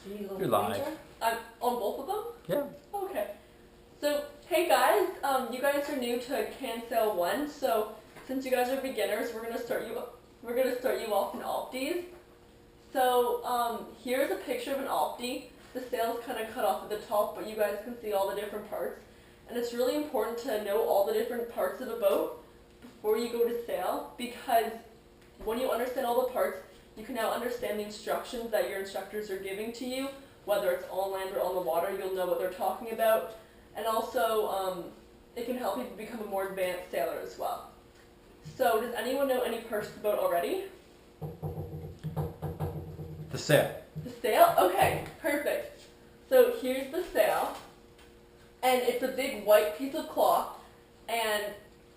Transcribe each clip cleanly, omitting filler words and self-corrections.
You're live. I'm on both of them? Yeah. Okay. So, hey guys, you guys are new to Can Sail 1, so since you guys are beginners, we're gonna start you off in Opties. So, here's a picture of an Opti. The sail's kind of cut off at the top, but you guys can see all the different parts. And it's really important to know all the different parts of the boat before you go to sail, because when you understand all the parts, you can now understand the instructions that your instructors are giving to you, whether it's on land or on the water. You'll know what they're talking about. And also, it can help you become a more advanced sailor as well. So, does anyone know any parts of the boat already? The sail. The sail? Okay, perfect. So, here's the sail. And it's a big white piece of cloth. And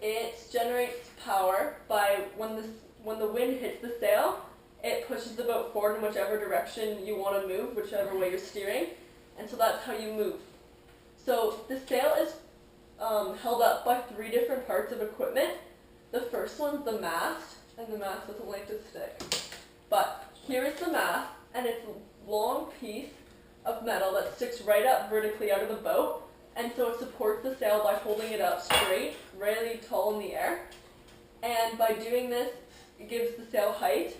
it generates power by when the wind hits the sail, it pushes the boat forward in whichever direction you want to move, whichever way you're steering. And so that's how you move. So the sail is held up by 3 different parts of equipment. The first one's the mast, and the mast doesn't like to stick. But here is the mast, and it's a long piece of metal that sticks right up vertically out of the boat. And so it supports the sail by holding it up straight, really tall in the air. And by doing this, it gives the sail height.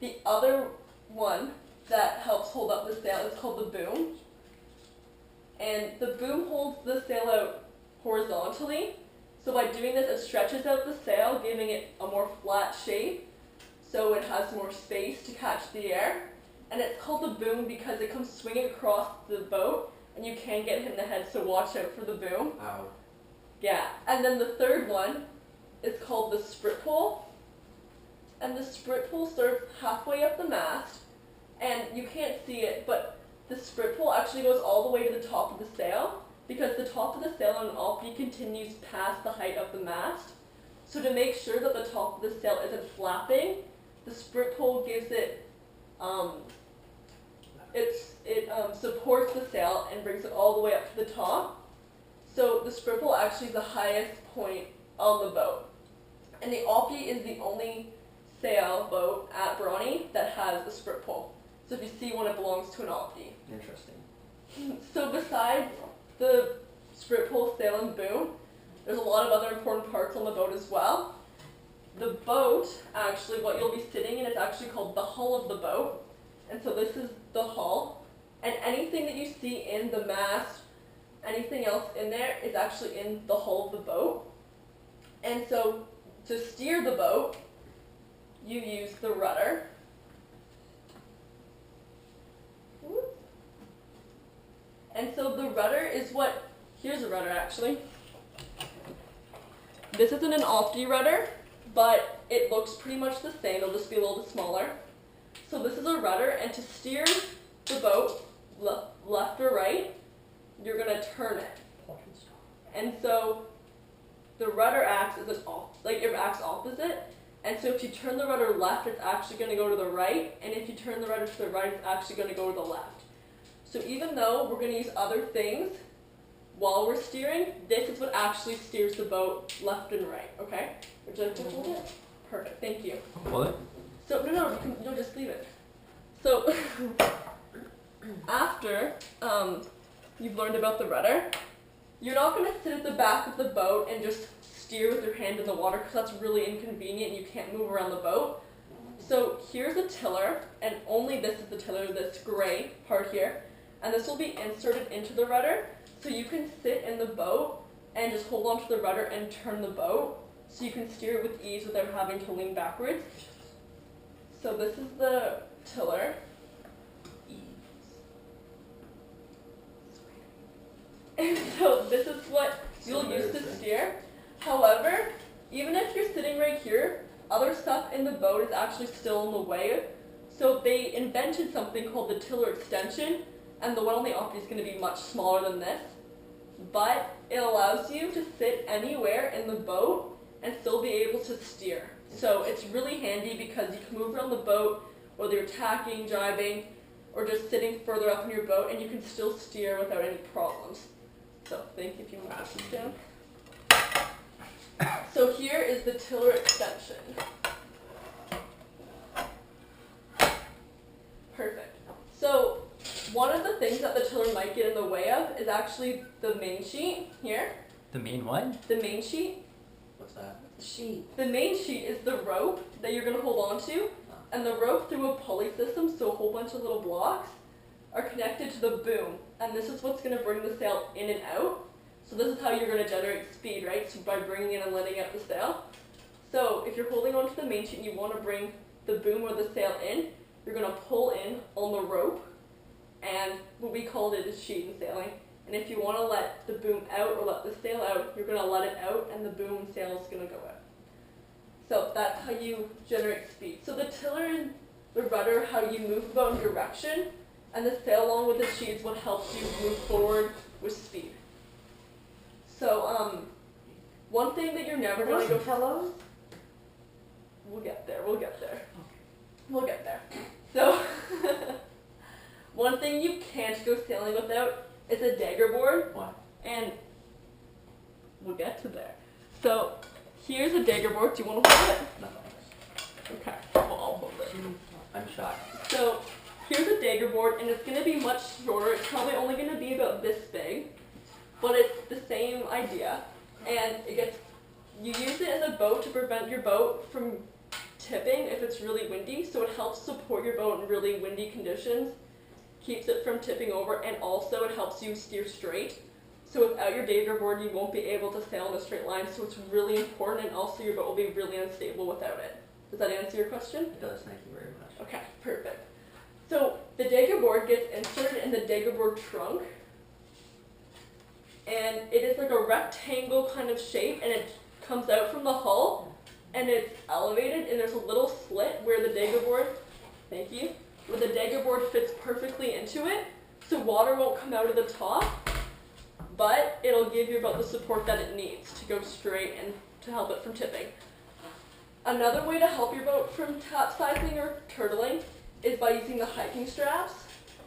The other one that helps hold up the sail is called the boom. And the boom holds the sail out horizontally. So by doing this, it stretches out the sail, giving it a more flat shape, so it has more space to catch the air. And it's called the boom because it comes swinging across the boat, and you can get hit in the head, so watch out for the boom. Ow. Yeah. And then the third one is called the sprit pole. And the sprit pole starts halfway up the mast, and you can't see it, but the sprit pole actually goes all the way to the top of the sail, because the top of the sail on an Opti continues past the height of the mast. So to make sure that the top of the sail isn't flapping, the sprit pole gives it, supports the sail and brings it all the way up to the top. So the sprit pole actually is the highest point on the boat. And the Opti is the only sailboat at Brawny that has a sprit pole. So if you see one, it belongs to an Opti. Interesting. So besides the sprit pole, sail, and boom, there's a lot of other important parts on the boat as well. The boat, actually, what you'll be sitting in is actually called the hull of the boat. And so this is the hull. And anything that you see in the mast, anything else in there is actually in the hull of the boat. And so to steer the boat, you use the rudder. And so the rudder is here's a rudder actually. This isn't an Opti rudder, but it looks pretty much the same, it'll just be a little bit smaller. So this is a rudder, and to steer the boat left or right, you're going to turn it. And so the rudder acts as it acts opposite. And so if you turn the rudder left, it's actually going to go to the right, and if you turn the rudder to the right, it's actually going to go to the left. So even though we're going to use other things while we're steering, this is what actually steers the boat left and right, okay? Would you like to hold it? Perfect, thank you. Hold it? So, no, just leave it. So, after you've learned about the rudder, you're not going to sit at the back of the boat and just steer with your hand in the water, because that's really inconvenient and you can't move around the boat. So here's a tiller, and only this is the tiller, this gray part here, and this will be inserted into the rudder, so you can sit in the boat and just hold onto the rudder and turn the boat, so you can steer it with ease without having to lean backwards. So this is the tiller. And so this is what you'll use to steer. However, even if you're sitting right here, other stuff in the boat is actually still in the way. So they invented something called the tiller extension, and the one on the Opti is going to be much smaller than this. But it allows you to sit anywhere in the boat and still be able to steer. So it's really handy because you can move around the boat, whether you're tacking, jibing, or just sitting further up in your boat, and you can still steer without any problems. So think if you move this down. So here is the tiller extension. Perfect. So one of the things that the tiller might get in the way of is actually the main sheet here. The main what? The main sheet. What's that? Sheet. The main sheet is the rope that you're going to hold on to, and the rope through a pulley system, so a whole bunch of little blocks, are connected to the boom, and this is what's going to bring the sail in and out. So this is how you're going to generate speed, right? So by bringing in and letting out the sail. So if you're holding onto the main sheet and you want to bring the boom or the sail in, you're going to pull in on the rope, and what we called it is sheet and sailing. And if you want to let the boom out or let the sail out, you're going to let it out, and the boom and sail is going to go out. So that's how you generate speed. So the tiller and the rudder, how you move the boat in direction, and the sail along with the sheet is what helps you move forward with speed. So one thing that you're never going to go... pillows? We'll get there, we'll get there. We'll get there. So one thing you can't go sailing without is a dagger board. Why? And we'll get to there. So here's a dagger board. Do you want to hold it? No thanks. Okay, well, I'll hold it. I'm shy. So here's a dagger board, and it's going to be much shorter. It's probably only going to be about this big, but it's the same idea. And you use it in the boat to prevent your boat from tipping if it's really windy. So it helps support your boat in really windy conditions, keeps it from tipping over, and also it helps you steer straight. So without your dagger board, you won't be able to sail in a straight line, so it's really important, and also your boat will be really unstable without it. Does that answer your question? It does, thank you very much. Okay, perfect. So the dagger board gets inserted in the dagger board trunk, and it is like a rectangle kind of shape, and it comes out from the hull, and it's elevated, and there's a little slit where the dagger board, thank you, where the dagger board fits perfectly into it, so water won't come out of the top, but it'll give your boat the support that it needs to go straight and to help it from tipping. Another way to help your boat from capsizing or turtling is by using the hiking straps.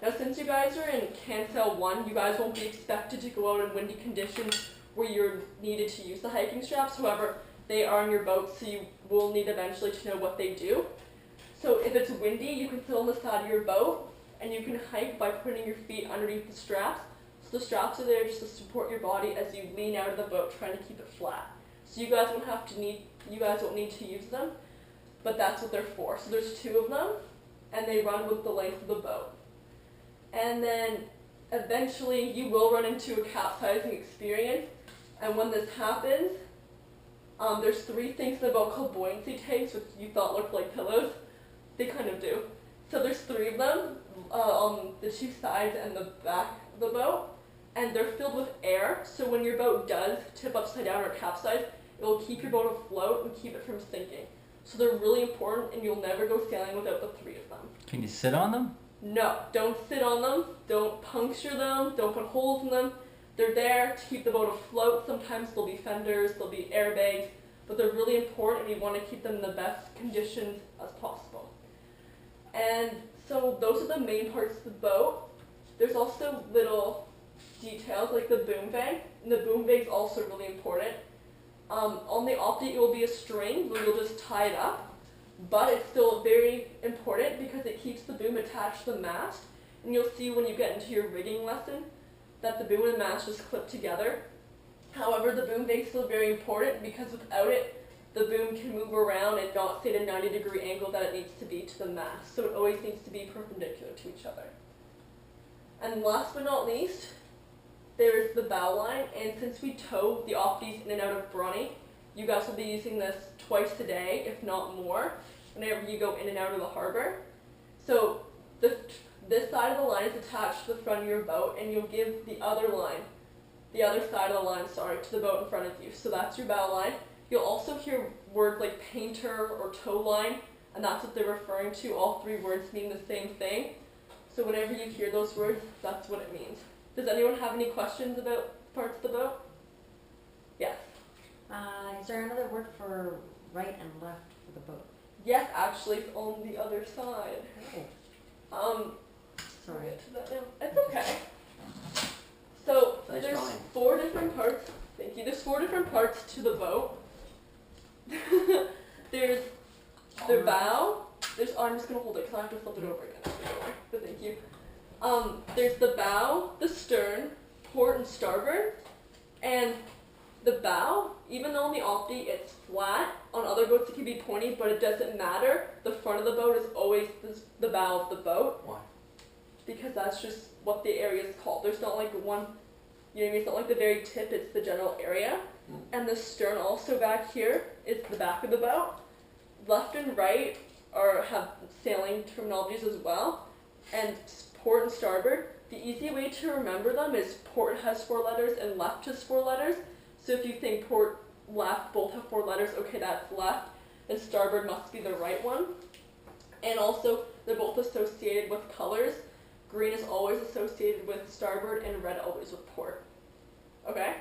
Now since you guys are in Can Sail 1, you guys won't be expected to go out in windy conditions where you're needed to use the hiking straps. However, they are on your boat, so you will need eventually to know what they do. So if it's windy, you can sit on the side of your boat and you can hike by putting your feet underneath the straps. So the straps are there just to support your body as you lean out of the boat trying to keep it flat. So you guys won't need to use them, but that's what they're for. So there's 2 of them, and they run with the length of the boat. And then eventually you will run into a capsizing experience, and when this happens, there's 3 things in the boat called buoyancy tanks, which you thought looked like pillows. They kind of do. So there's 3 of them on the 2 sides and the back of the boat, and they're filled with air, so when your boat does tip upside down or capsize, it will keep your boat afloat and keep it from sinking. So they're really important, and you'll never go sailing without the 3 of them. Can you sit on them? No, don't sit on them, don't puncture them, don't put holes in them. They're there to keep the boat afloat. Sometimes there'll be fenders, there'll be airbags, but they're really important, and you want to keep them in the best conditions as possible. And so those are the main parts of the boat. There's also little details like the boom bag, and the boom bag is also really important. On the optic, it will be a string where you'll just tie it up, but it's still very important because it keeps the boom attached to the mast, and you'll see when you get into your rigging lesson that the boom and the mast just clip together. However, the boom bag is still very important because without it, the boom can move around and not stay at a 90-degree angle that it needs to be to the mast, so it always needs to be perpendicular to each other. And last but not least, there's the bow line, and since we tow the opties in and out of Bronny, you guys will be using this twice a day, if not more, whenever you go in and out of the harbor. So this side of the line is attached to the front of your boat, and you'll give the other side of the line, to the boat in front of you. So that's your bow line. You'll also hear words like painter or tow line, and that's what they're referring to. All 3 words mean the same thing. So whenever you hear those words, that's what it means. Does anyone have any questions about parts of the boat? Yes. Is there another word for right and left for the boat? Yes, actually, it's on the other side. Oh. We'll Sorry. get to that now. It's okay. So Nice there's drawing. 4 different parts. Thank you. There's 4 different parts to the boat. There's the bow. I'm just gonna hold it because I have to flip it over again. But thank you. there's the bow, the stern, port, and starboard. And the bow, even though on the Opti it's flat, on other boats it can be pointy, but it doesn't matter. The front of the boat is always the bow of the boat. Why? Because that's just what the area is called. There's not like one, you know what I mean? It's not like the very tip, it's the general area. And the stern also back here is the back of the boat. Left and right have sailing terminologies as well. And port and starboard, the easy way to remember them is port has 4 letters and left has 4 letters. So if you think port, left both have 4 letters, okay, that's left. And starboard must be the right one. And also, they're both associated with colors. Green is always associated with starboard and red always with port. Okay?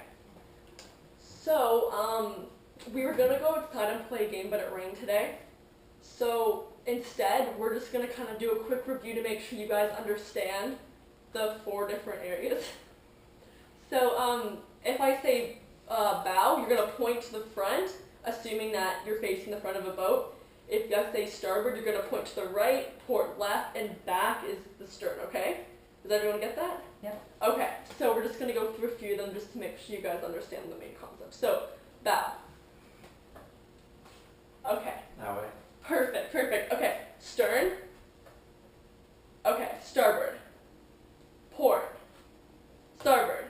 So, we were gonna go outside and play a game, but it rained today. So instead, we're just gonna kind of do a quick review to make sure you guys understand the 4 different areas. So, if I say bow, you're gonna point to the front, assuming that you're facing the front of a boat. If I say starboard, you're gonna point to the right, port left, and back is the stern, okay? Does everyone get that? Yep. Okay, so we're just gonna go through a few of them just to make sure you guys understand the main concept. So, bow. Okay. That way. Perfect, perfect. Okay, stern. Okay, starboard. Port. Starboard.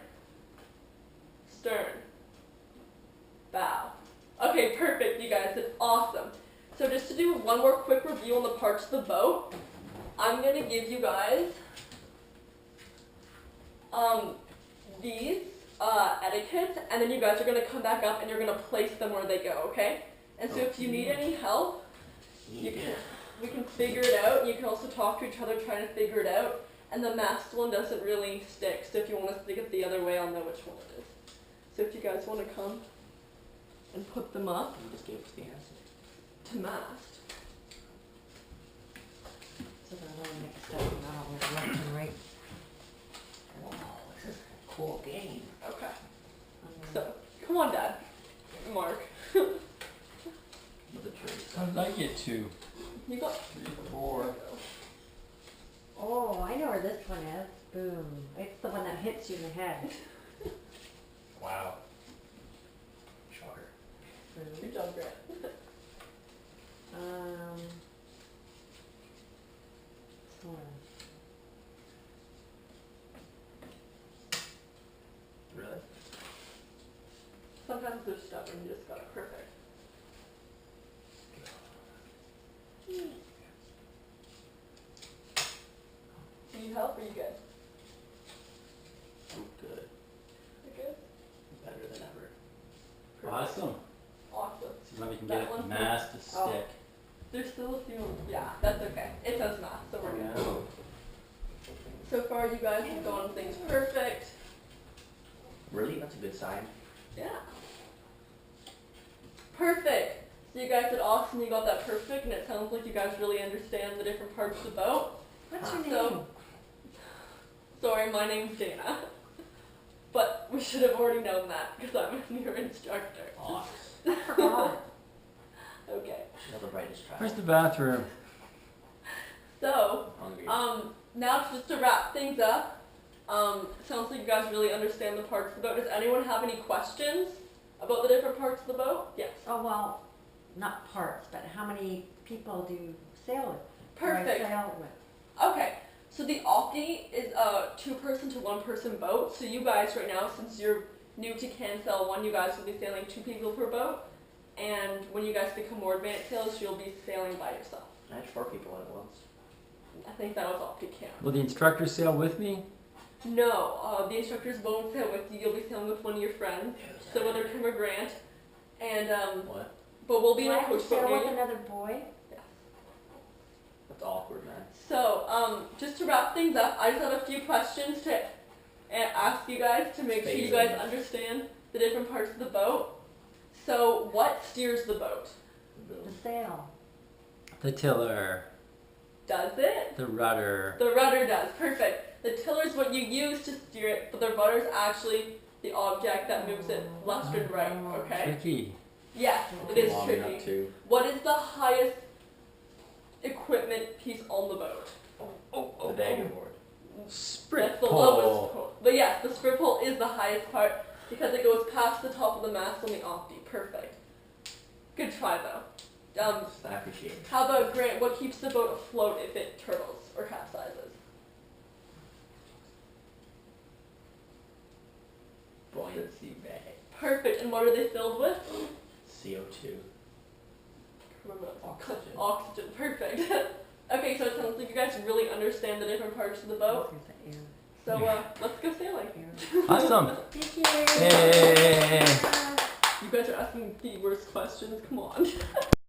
Stern. Bow. Okay, perfect, you guys did awesome. So just to do one more quick review on the parts of the boat, I'm going to give you guys these etiquettes, and then you guys are going to come back up and you're going to place them where they go, okay? And so if you need any help, we can figure it out. You can also talk to each other trying to figure it out. And the masked one doesn't really stick, so if you want to stick it the other way, I'll know which one it is. So if you guys want to come and put them up You just gave us the answer. to mast. So they're a little mixed up, not always left and right. Wow, this is a cool game. Okay. So, come on, Dad. Mark. With the trees. How did I get 2? You got 3, 4. Oh, I know where this one is. Boom. It's the one that hits you in the head. Wow. Shocker. Good job, Grant. Hold on. Really? Sometimes they're stubborn, you just got it perfect. Do you help or you good? I'm good. You good? Better than ever. Perfect. Awesome. Awesome. See if we can That get one's it masked to Oh. stick. There's still a few, yeah, that's okay. It says math, so we're good. Yeah. So far you guys have gone things perfect. Really? That's a good sign. Yeah. Perfect. So you guys did awesome, you got that perfect, and it sounds like you guys really understand the different parts of the boat. What's your name? So, sorry, my name's Dayna. But we should have already known that, because I'm your instructor. Awesome. I forgot. Okay. She's the brightest child. Where's the bathroom? So, Hungry. now just to wrap things up, sounds like you guys really understand the parts of the boat. Does anyone have any questions about the different parts of the boat? Yes. Oh, well, not parts, but how many people do you sail with? Perfect. Or sail with? Okay, so the Opti is a 2-person to 1-person boat. So you guys right now, since you're new to Cancel 1, you guys will be sailing 2 people per boat. And when you guys become more advanced sailors, you'll be sailing by yourself. I had 4 people at once. I think that was Opti camp. Will the instructor sail with me? No, the instructors won't sail with you. You'll be sailing with one of your friends. So whether Tim or Grant. And, What? but we'll be Do in I a have to coach boat sail near with you. another boy? That's awkward, man. So, just to wrap things up, I just have a few questions to ask you guys to make sure you guys understand the different parts of the boat. So, what steers the boat? The sail. The tiller. Does it? The rudder. The rudder does. Perfect. The tiller is what you use to steer it, but the rudder is actually the object that moves it left and right, okay? Tricky. Yes, it is Long tricky. enough to. What is the highest equipment piece on the boat? The dagger board. Sprit That's the lowest pole. pole. But yes, the sprit pole is the highest part because it goes past the top of the mast on the opti. Perfect. Good try though. I appreciate it. How about Grant? What keeps the boat afloat if it turtles or capsizes? Buoyancy bag. Perfect. And what are they filled with? CO2. Oxygen. Oxygen. Perfect. Okay, so it sounds like you guys really understand the different parts of the boat. So let's go sailing. Awesome. Thank you. Yay. You guys are asking the worst questions. Come on.